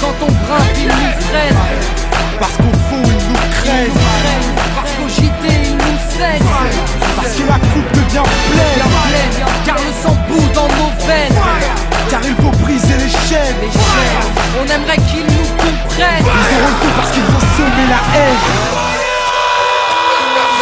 quand on grimpe, ils nous freinent. Parce qu'au fond ils nous craignent. Parce qu'au JT ils nous saignent. Parce que la coupe devient pleine. Car le sang bout dans nos veines. Car il faut briser les chaînes. On aimerait qu'ils nous comprennent. Ils auront le feu parce qu'ils ont semé la haine.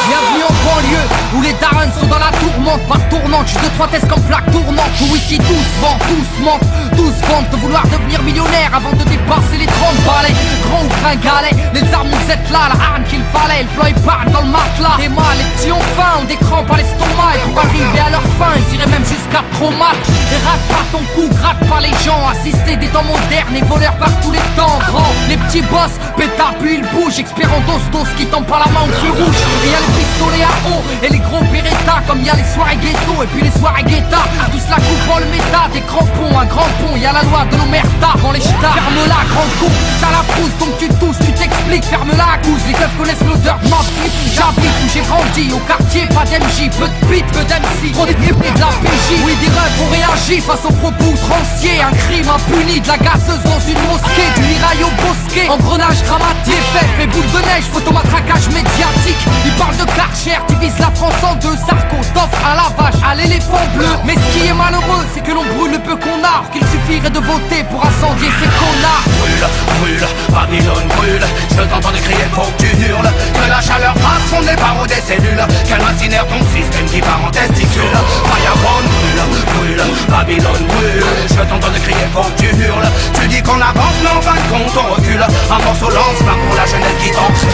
Bienvenue en banlieue, où les darons sont dans la tourmente. Par tournante, juste 2-3 tests comme plaque tournante. Où ici tous vendent, tous mentent, tous vendent de vouloir devenir millionnaire avant de dépasser les 30 balais. Grand ou gringalet, les armes nous êtes là, la arme qu'il fallait. Le plan épargne dans le matelas. Des mâles, les petits ont faim, ont des crampes à l'estomac. Et pour arriver à leur fin, ils iraient même jusqu'à traumat. Et rate pas ton cou, gratte pas les gens. Assister des temps modernes et voleurs par tous les temps. Grand, les petits boss, pétard puis ils bougent. Expérant dos qui tend par la main au feu rouge. Et y'a les pistolets à eau et les gros Beretta. Comme y'a les soirées ghetto et puis les soirées guetta. Tous la coupe en le méta, des crampons, un grand pont. Y'a la loi de l'omerta dans les ch'tas. Ferme-la, grand con, t'as la frousse donc tu tousses, tu t'expliques. Ferme-la, cousse, les keufs connaissent l'odeur de ma pipe. J'habite où j'ai grandi, au quartier, pas d'MJ. Peu de beat, peu d'MC, trop d'équipes et de la PJ. Oui, des refs ont réagi face aux propos outranciers. Un crime impuni, de la gazeuse dans une mosquée. Du mirail au bosquet, engrenage grammatique. Fait boule de neige, photomatraquage médiatique. Ils parlent de Karcher, divisent la France en deux. Sarko, t'offre à la vache, à l'éléphant bleu. Mais ce qui est malheureux, c'est que l'on brûle le peu qu'on a. Qu'il suffirait de voter pour incendier ces connards. Brûle, brûle, Babylone brûle. Je t'entends crier, faut que tu hurles. Que la chaleur passe son nez par des cellules. Qu'elle incinère ton système qui part en testicule. Fireborn brûle, brûle, Babylone brûle. Je t'entends crier, faut que tu hurles. Tu dis qu'on avance, mais en fin de compte on recule. Un morceau lance-flamme pour la jeunesse qui danse.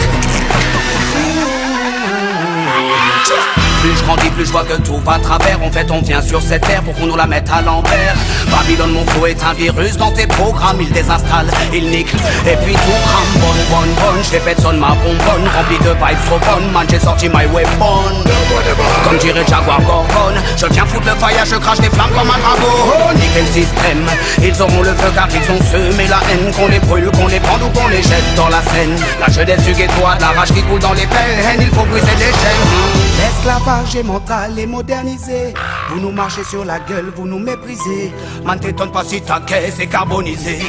Plus je grandis, plus je vois que tout va à travers. En fait on vient sur cette terre pour qu'on nous la mette à l'envers. Babylone mon flow est un virus dans tes programmes. Il désinstalle, il nique, et puis tout crame. Bonne, je répète sonne ma bonbonne. Rempli de vibes trop bonnes, man j'ai sorti my weapon. Comme dirait Jaguar Gorgon, je viens foutre le faillage, je crache des flammes comme un dragon. Niquer le système, ils auront le feu car ils ont semé la haine. Qu'on les brûle, qu'on les prenne ou qu'on les jette dans la Seine. La jeunesse du ghetto a de la rage qui coule dans les veines. Il faut briser les chaînes. L'esclavage est mental et modernisé. Vous nous marchez sur la gueule, vous nous méprisez. Man t'étonne pas si ta caisse est carbonisée.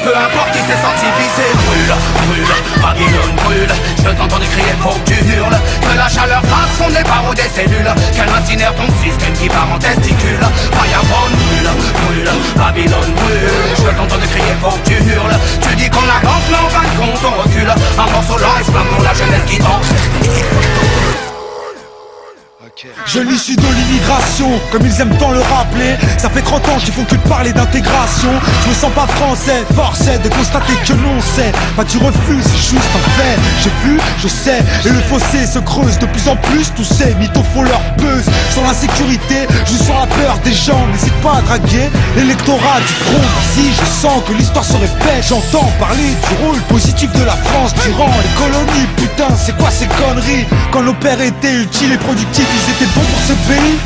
Peu importe qui s'est senti visé. Brûle, brûle, Babylone brûle. Je t'entends crier, faut que tu hurles. Que la chaleur passe son nez par des cellules. Qu'elle incinère ton système qui part en testicule. Fireborn brûle, brûle, Babylone brûle. Je t'entends crier, faut que tu hurles. Tu dis qu'on avance, mais en fin de compte on recule. Un morceau lance-flamme pour la jeunesse qui danse. Je l'issue de l'immigration, comme ils aiment tant le rappeler. Ça fait 30 ans qu'ils font que de parler d'intégration. Je me sens pas français, force est de constater que l'on sait. Bah tu refuses, c'est juste un fait. J'ai vu, je sais, et le fossé se creuse de plus en plus. Tous ces mythos font leur buzz. Sur l'insécurité, je sens la peur des gens. N'hésite pas à draguer l'électorat du front. Si je sens que l'histoire se répète, j'entends parler du rôle positif de la France durant les colonies. Putain, c'est quoi ces conneries? Quand nos pères étaient utiles et productifs, ils étaient bons pour ce pays.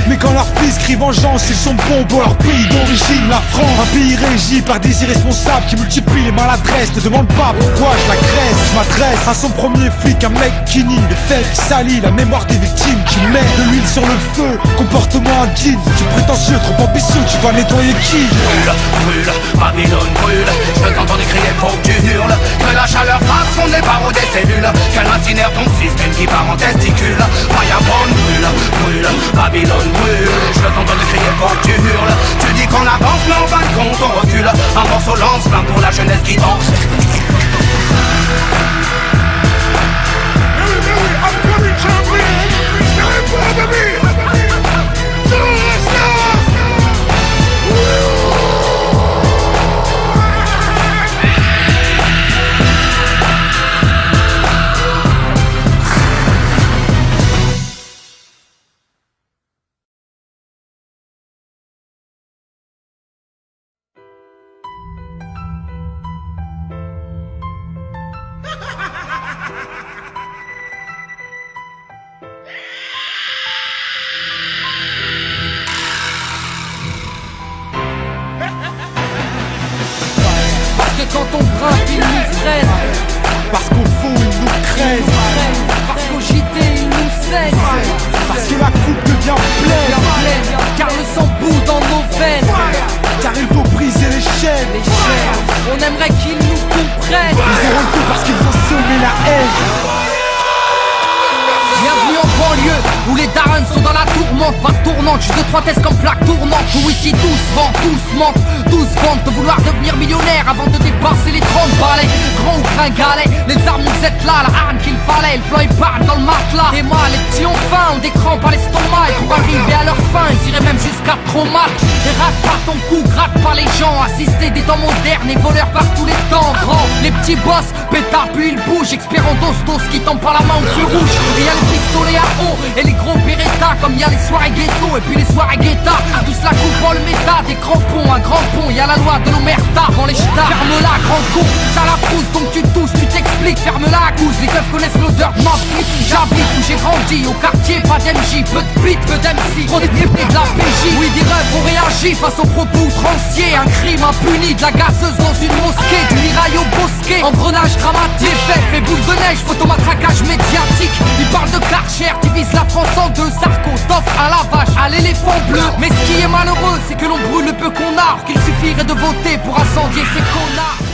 Mais quand leurs fils crient vengeance, ils sont bons pour leur pays d'origine, la France. Un pays régi par des irresponsables qui multiplient les maladresses. Ne demande pas pourquoi je l'agresse. Je m'adresse à son premier flic, un mec qui nie les faits, qui salit la mémoire des victimes, qui met de l'huile sur le feu. Comportement indigne, tu prétentieux, trop ambitieux, tu vas nettoyer qui? Brûle, brûle, Babylone brûle. Je t'entends crier, faut que tu hurles. Que la chaleur passe son nez par des cellules. Qu'elle incinère ton système qui part en testicule. Fireborn brûle, brûle, Babylone brûle. Je t'entends crier, faut que tu hurles. Tu dis qu'on avance, mais en fin de compte on recule. Un morceau lance-flamme pour la jeunesse qui danse. Quand on grimpe, ils nous freinent. Parce qu'au fond ils nous craignent. Parce qu'au JT ils nous saignent. Parce que la coupe devient pleine. Car le sang bout dans nos veines. Car il faut briser les chaînes. On aimerait qu'ils nous comprennent. Ils auront tout parce qu'ils ont semé la haine. Bienvenue en banlieue, où les darons sont dans la tourmente. Pas tournante, juste 2-3 tests comme plaque tournante. Où ici tous vendent, tous mentent, tous vendent de vouloir devenir millionnaire avant de dépasser les 30 balais. Grand ou gringalet, les armes nous êtes là, la arme qu'il fallait, le plan épargne dans le matelas. Et moi, les petits ont faim, ont des crampes à l'estomac. Et pour arriver à leur fin, ils iraient même jusqu'à trop mal. Et rate pas ton cou, gratte pas les gens. Assistés des temps modernes et voleurs par tous les temps. Grand, les petits boss, pétard puis ils bougent. Expert en dostos qui tombent par la main au feu rouge. Et y'a les pistolets à eau et les gros Beretta. Comme y'a les soirées ghetto et puis les soirées guetta. Tous la coupe dans le méta, des crampons, un grand pont. Y'a la loi de l'omerta dans les ch'tas. Ferme-la, grand con, t'as la frousse donc tu tousses, tu t'expliques. Ferme-la à cause, les keufs connaissent l'odeur de ma flip. J'habite où j'ai grandi, au quartier, pas d'MJ. Peu de beat, peu d'MC, trop de de la PJ. Oui, des rêves ont réagi face aux propos outranciers. Un crime impuni, de la gazeuse dans une mosquée. Du mirail au bosquet, engrenage dramatique. L'effet fait boule de neige, photomatraquage médiatique. Ils parlent de Karcher, divise la France en deux. Sarko, t'offre à la vache, à l'éléphant bleu. Mais ce qui est malheureux, c'est que l'on brûle le peu qu'on a. Qu'il suffirait de voter pour incendier ces connards.